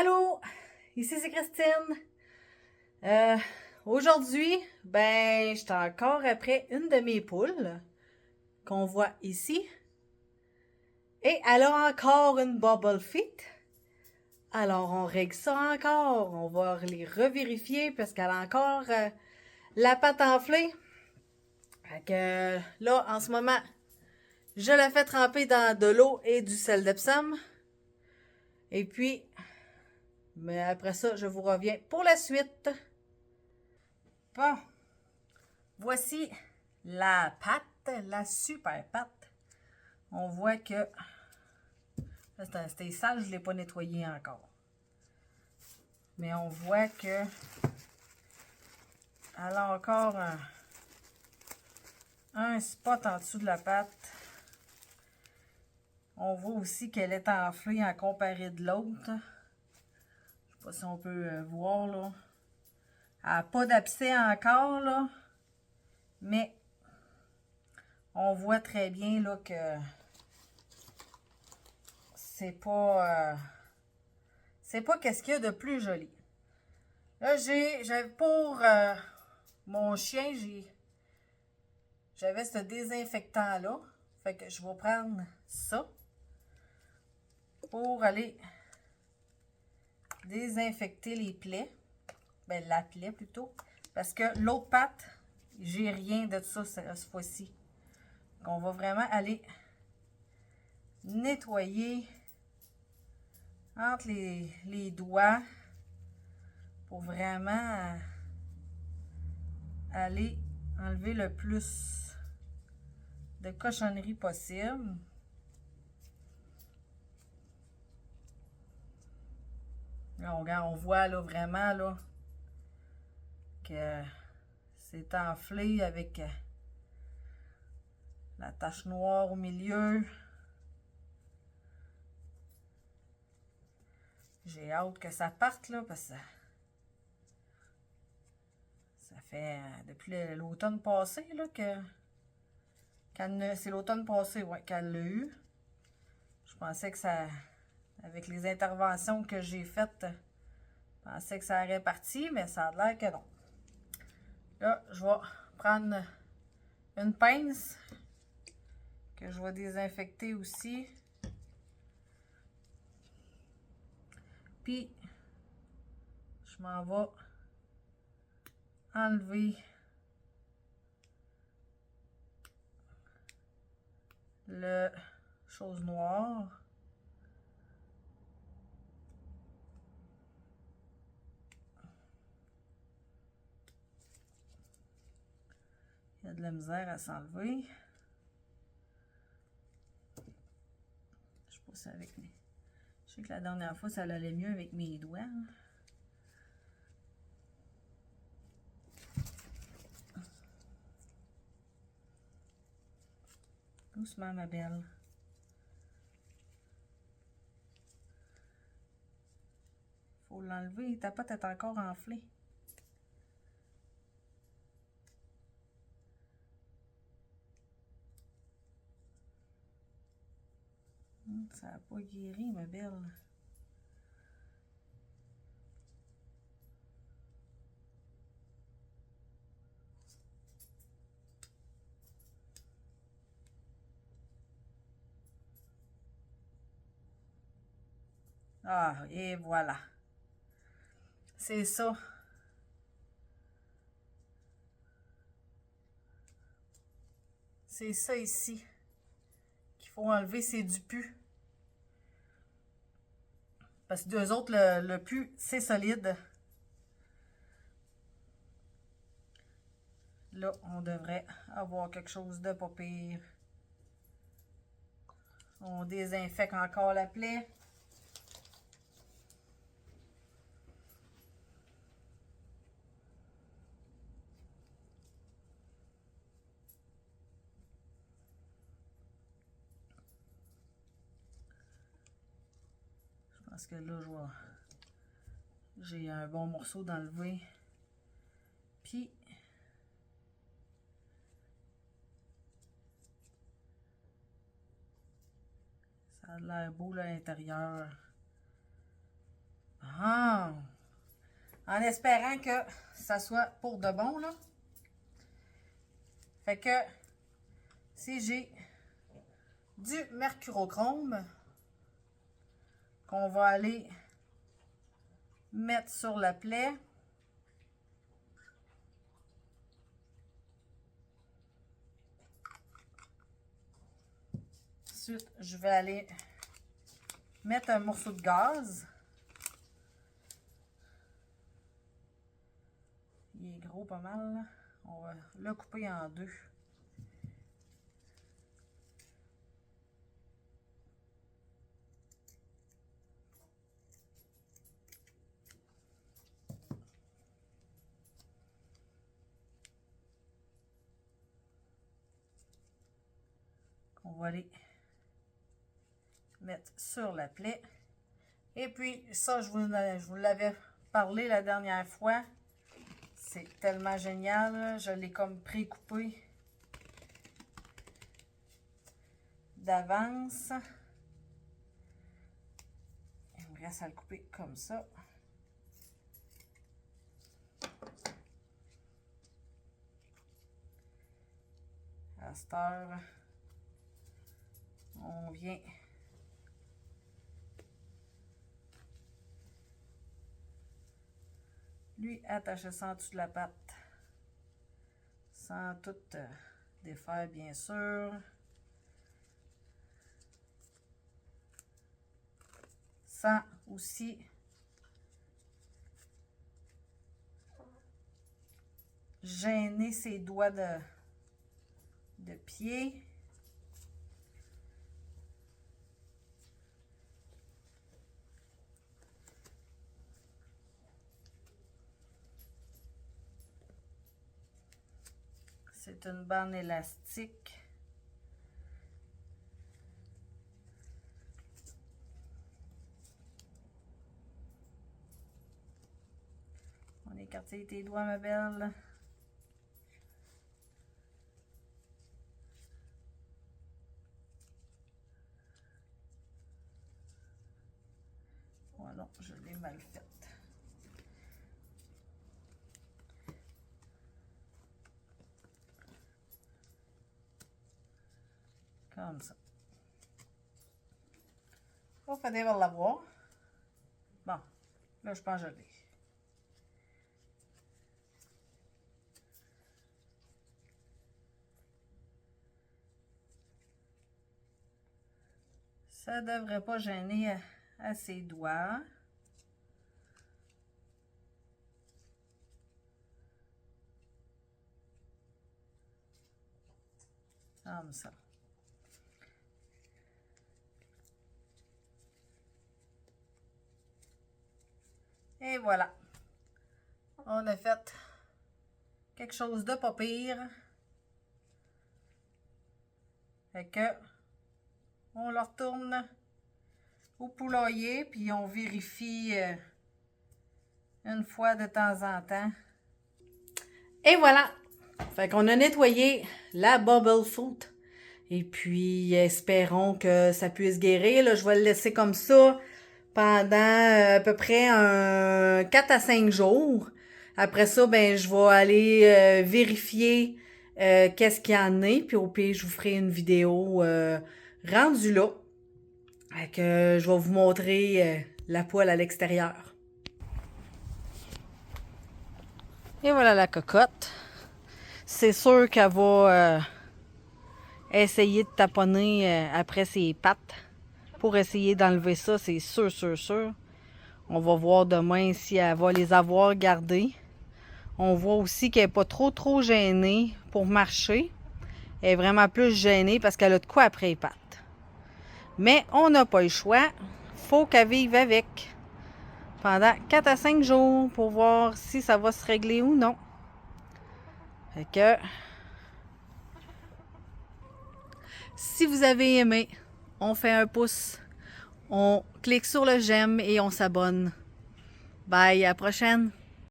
Allô, ici c'est Christine. Euh, Aujourd'hui, j'étais encore après une de mes poules qu'on voit ici. Et elle a encore une bubble feet. Alors on règle ça encore. On va les revérifier parce qu'elle a encore la patte enflée. Fait que là, en ce moment, je la fais tremper dans de l'eau et du sel d'Epsom. Et puis, mais après ça, je vous reviens pour la suite. Bon, voici la pâte, la super pâte. On voit que c'était sale, je ne l'ai pas nettoyé encore. Mais on voit que elle a encore un spot en dessous de la pâte. On voit aussi qu'elle est enflée en comparé de l'autre. Je ne sais pas si on peut voir là. Elle n'a pas d'abcès encore là. Mais on voit très bien là que c'est pas qu'est-ce qu'il y a de plus joli. Là, j'avais pour mon chien, j'avais ce désinfectant-là. Fait que je vais prendre ça pour aller désinfecter les plaies. Ben, la plaie plutôt. Parce que l'autre patte, j'ai rien de ça cette fois-ci. Donc, on va vraiment aller nettoyer entre les doigts pour vraiment aller enlever le plus de cochonneries possible. Là, on voit là vraiment là que c'est enflé avec la tache noire au milieu. J'ai hâte que ça parte là parce que ça fait depuis l'automne passé là que c'est l'automne passé ouais, qu'elle l'a eu. Je pensais que ça, avec les interventions que j'ai faites, je pensais que ça aurait parti, mais ça a l'air que non. Là, je vais prendre une pince que je vais désinfecter aussi. Puis, je m'en vais enlever le chose noire. Il y a de la misère à s'enlever. Je pousse avec mes... Je sais que la dernière fois, ça allait mieux avec mes doigts. Doucement, ma belle. Faut l'enlever. Ta pâte est encore enflée. Ça n'a pas guéri, ma belle. Ah, et voilà. C'est ça. C'est ça ici qu'il faut enlever, c'est du pu. Parce que deux autres, le pu, c'est solide. Là, on devrait avoir quelque chose de pas pire. On désinfecte encore la plaie. Je pense que là, j'ai un bon morceau d'enlever. Puis, ça a l'air beau là, à l'intérieur. Bon. En espérant que ça soit pour de bon, là. Fait que, si j'ai du mercurochrome qu'on va aller mettre sur la plaie. Ensuite, je vais aller mettre un morceau de gaz. Il est gros pas mal, là. On va le couper en deux. On va aller mettre sur la plaie. Et puis, ça, je vous l'avais parlé la dernière fois. C'est tellement génial. Je l'ai comme pré-coupé d'avance. Il me reste à le couper comme ça. À cette heure, on vient lui attacher ça en dessous de la patte. Sans tout défaire, bien sûr. Sans aussi gêner ses doigts de pied. C'est une bande élastique. On écartille tes doigts, ma belle. Oh non, je l'ai mal faite. Comme ça. On va finir par l'avoir. Bon, là, je pense que je l'ai. Ça ne devrait pas gêner à ses doigts. Comme ça. Et voilà. On a fait quelque chose de pas pire. Fait que on le retourne au poulailler, puis on vérifie une fois de temps en temps. Et voilà! Fait qu'on a nettoyé la bubble foot. Et puis, espérons que ça puisse guérir. Là, je vais le laisser comme ça pendant à peu près 4 à 5 jours. Après ça, ben je vais aller vérifier qu'est-ce qu'il y en a. Puis au pire, je vous ferai une vidéo rendue là. Fait que je vais vous montrer la poêle à l'extérieur. Et voilà la cocotte. C'est sûr qu'elle va essayer de taponner après ses pattes pour essayer d'enlever ça, c'est sûr, sûr, sûr. On va voir demain si elle va les avoir gardés. On voit aussi qu'elle n'est pas trop gênée pour marcher. Elle est vraiment plus gênée parce qu'elle a de quoi après les pattes. Mais on n'a pas le choix. Faut qu'elle vive avec pendant 4 à 5 jours pour voir si ça va se régler ou non. Fait que si vous avez aimé, on fait un pouce, on clique sur le j'aime et on s'abonne. Bye, à la prochaine!